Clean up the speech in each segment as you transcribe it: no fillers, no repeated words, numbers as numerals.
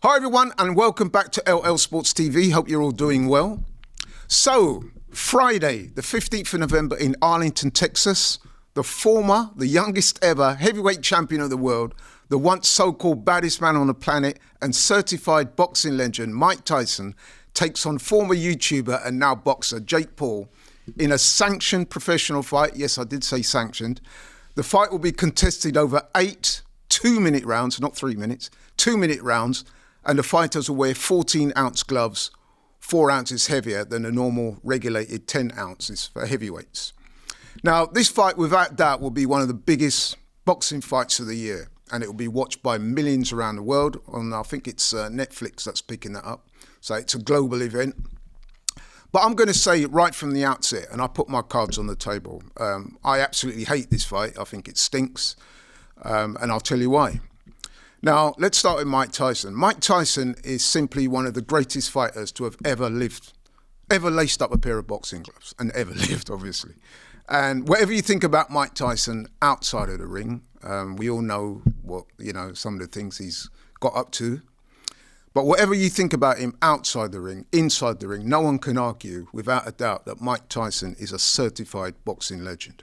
Hi everyone and welcome back to LL Sports TV. Hope you're all doing well. So, Friday, the 15th of November in Arlington, Texas, the youngest ever heavyweight champion of the world, the once so-called baddest man on the planet and certified boxing legend Mike Tyson takes on former YouTuber and now boxer Jake Paul in a sanctioned professional fight. Yes, I did say sanctioned. The fight will be contested over 8 2-minute rounds, not 3 minutes, 2-minute rounds, and the fighters will wear 14-ounce gloves, 4 ounces heavier than the normal regulated 10 ounces for heavyweights. Now, this fight, without doubt, will be one of the biggest boxing fights of the year, and it will be watched by millions around the world. I think it's Netflix that's picking that up, so it's a global event. But I'm going to say right from the outset, and I put my cards on the table, I absolutely hate this fight. I think it stinks, and I'll tell you why. Now, let's start with Mike Tyson. Mike Tyson is simply one of the greatest fighters to have ever lived, ever laced up a pair of boxing gloves, and ever lived, obviously. And whatever you think about Mike Tyson outside of the ring, we all know some of the things he's got up to. But whatever you think about him outside the ring, inside the ring, no one can argue without a doubt that Mike Tyson is a certified boxing legend.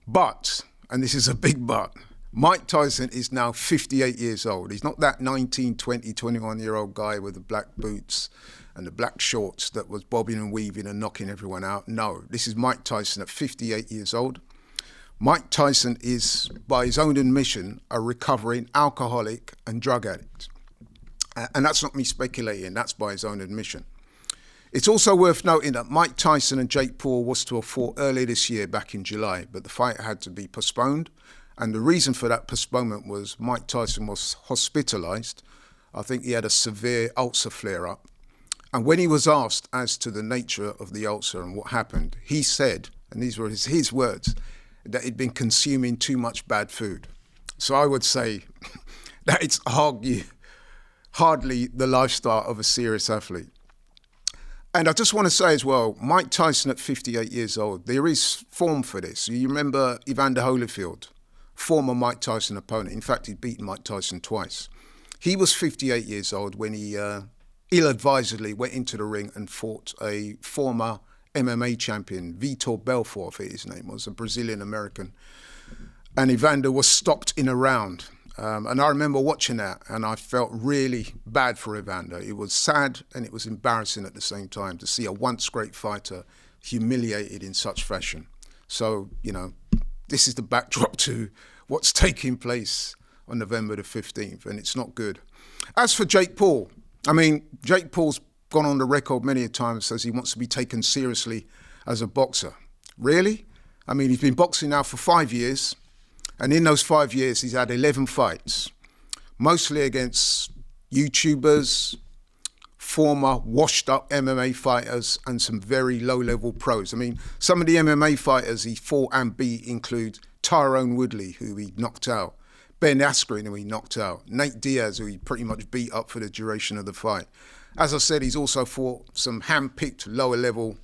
But, and this is a big but, Mike Tyson is now 58 years old. He's not that 19, 20, 21-year-old guy with the black boots and the black shorts that was bobbing and weaving and knocking everyone out. No, this is Mike Tyson at 58 years old. Mike Tyson is, by his own admission, a recovering alcoholic and drug addict. And that's not me speculating, that's by his own admission. It's also worth noting that Mike Tyson and Jake Paul was to have fought earlier this year, back in July, but the fight had to be postponed. And the reason for that postponement was Mike Tyson was hospitalized. I think he had a severe ulcer flare-up. And when he was asked as to the nature of the ulcer and what happened, he said, and these were his words, that he'd been consuming too much bad food. So I would say that it's hardly the lifestyle of a serious athlete. And I just want to say as well, Mike Tyson at 58 years old, there is form for this. You remember Evander Holyfield, former Mike Tyson opponent. In fact, he'd beaten Mike Tyson twice. He was 58 years old when he ill-advisedly went into the ring and fought a former MMA champion, Vitor Belfort, I think his name was, a Brazilian-American. And Evander was stopped in a round. And I remember watching that and I felt really bad for Evander. It was sad and it was embarrassing at the same time to see a once great fighter humiliated in such fashion. So, this is the backdrop to what's taking place on November the 15th, and it's not good. As for Jake Paul, Jake Paul's gone on the record many a times, says he wants to be taken seriously as a boxer. Really? He's been boxing now for 5 years, and in those 5 years, he's had 11 fights, mostly against YouTubers, former washed-up MMA fighters, and some very low-level pros. Some of the MMA fighters he fought and beat include Tyrone Woodley, who he knocked out, Ben Askren, who he knocked out, Nate Diaz, who he pretty much beat up for the duration of the fight. As I said, he's also fought some hand-picked lower-level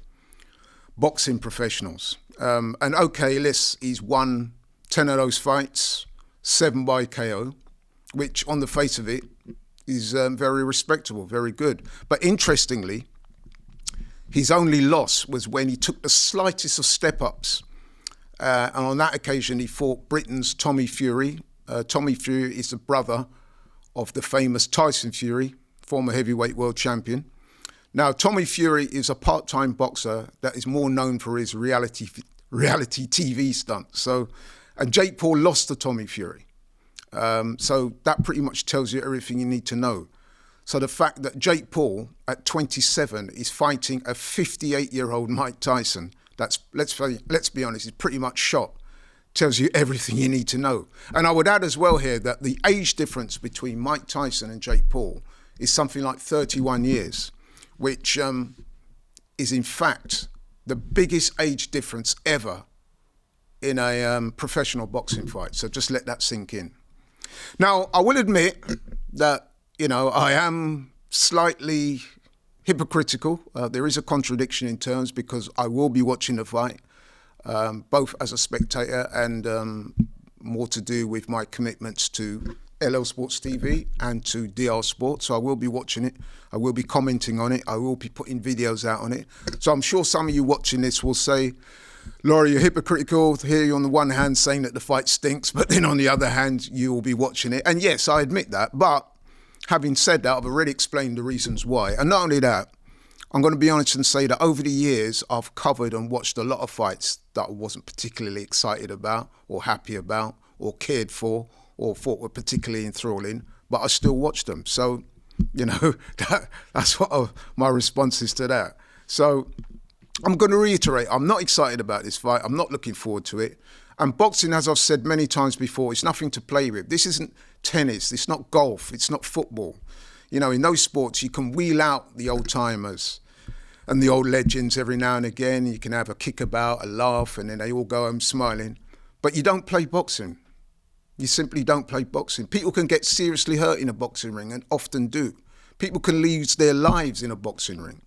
boxing professionals. He's won 10 of those fights, 7 by KO, which on the face of it is very respectable, very good. But interestingly, his only loss was when he took the slightest of step-ups. And on that occasion, he fought Britain's Tommy Fury. Tommy Fury is the brother of the famous Tyson Fury, former heavyweight world champion. Now, Tommy Fury is a part-time boxer that is more known for his reality TV stunts. And Jake Paul lost to Tommy Fury. So that pretty much tells you everything you need to know. So the fact that Jake Paul, at 27, is fighting a 58-year-old Mike Tyson, that's, let's be honest, is pretty much shot, tells you everything you need to know. And I would add as well here that the age difference between Mike Tyson and Jake Paul is something like 31 years, which is in fact the biggest age difference ever in a professional boxing fight. So just let that sink in. Now, I will admit that, I am slightly hypocritical. There is a contradiction in terms because I will be watching the fight, both as a spectator and more to do with my commitments to LL Sports TV and to DR Sports. So I will be watching it. I will be commenting on it. I will be putting videos out on it. So I'm sure some of you watching this will say, Laurie, you're hypocritical. Here you're on the one hand saying that the fight stinks, but then on the other hand, you will be watching it. And yes, I admit that. But having said that, I've already explained the reasons why. And not only that, I'm going to be honest and say that over the years, I've covered and watched a lot of fights that I wasn't particularly excited about or happy about or cared for or thought were particularly enthralling, but I still watch them. So, you know, that's what my response is to that. So I'm going to reiterate, I'm not excited about this fight. I'm not looking forward to it. And boxing, as I've said many times before, it's nothing to play with. This isn't tennis. It's not golf. It's not football. You know, in those sports, you can wheel out the old timers and the old legends every now and again. You can have a kickabout, a laugh, and then they all go home smiling. But you don't play boxing. You simply don't play boxing. People can get seriously hurt in a boxing ring and often do. People can lose their lives in a boxing ring.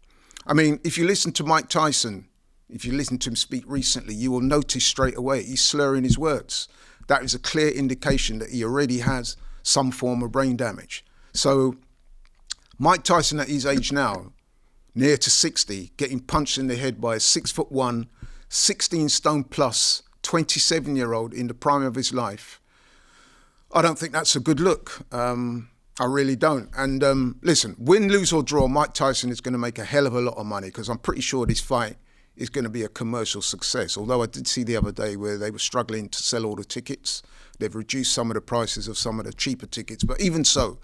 I mean, if you listen to Mike Tyson, if you listen to him speak recently, you will notice straight away he's slurring his words. That is a clear indication that he already has some form of brain damage. So Mike Tyson at his age now, near to 60, getting punched in the head by a 6'1", 16 stone plus, 27-year-old in the prime of his life, I don't think that's a good look. I really don't. And listen, win, lose or draw, Mike Tyson is going to make a hell of a lot of money because I'm pretty sure this fight is going to be a commercial success. Although I did see the other day where they were struggling to sell all the tickets. They've reduced some of the prices of some of the cheaper tickets. But even so,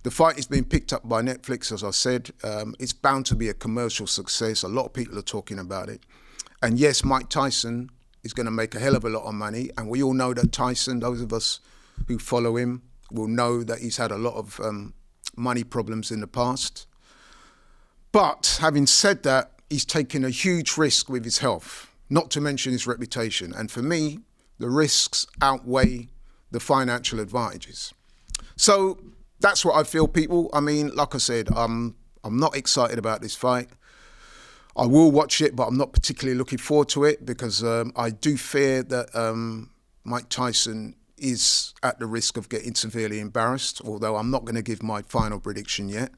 the fight is being picked up by Netflix, as I said. It's bound to be a commercial success. A lot of people are talking about it. And yes, Mike Tyson is going to make a hell of a lot of money. And we all know that Tyson, those of us who follow him, will know that he's had a lot of money problems in the past. But having said that, he's taken a huge risk with his health, not to mention his reputation. And for me, the risks outweigh the financial advantages. So that's what I feel, people. I mean, like I said, I'm not excited about this fight. I will watch it, but I'm not particularly looking forward to it because I do fear that Mike Tyson is at the risk of getting severely embarrassed, although I'm not going to give my final prediction yet.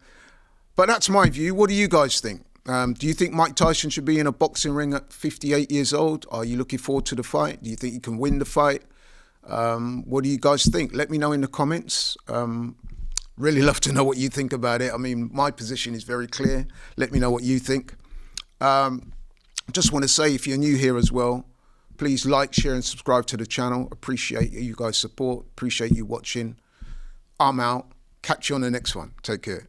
But that's my view. What do you guys think? Do you think Mike Tyson should be in a boxing ring at 58 years old? Are you looking forward to the fight? Do you think he can win the fight? What do you guys think? Let me know in the comments. Really love to know what you think about it. I mean, my position is very clear. Let me know what you think. Just want to say, if you're new here as well, please like, share and subscribe to the channel. Appreciate you guys' support. Appreciate you watching. I'm out. Catch you on the next one. Take care.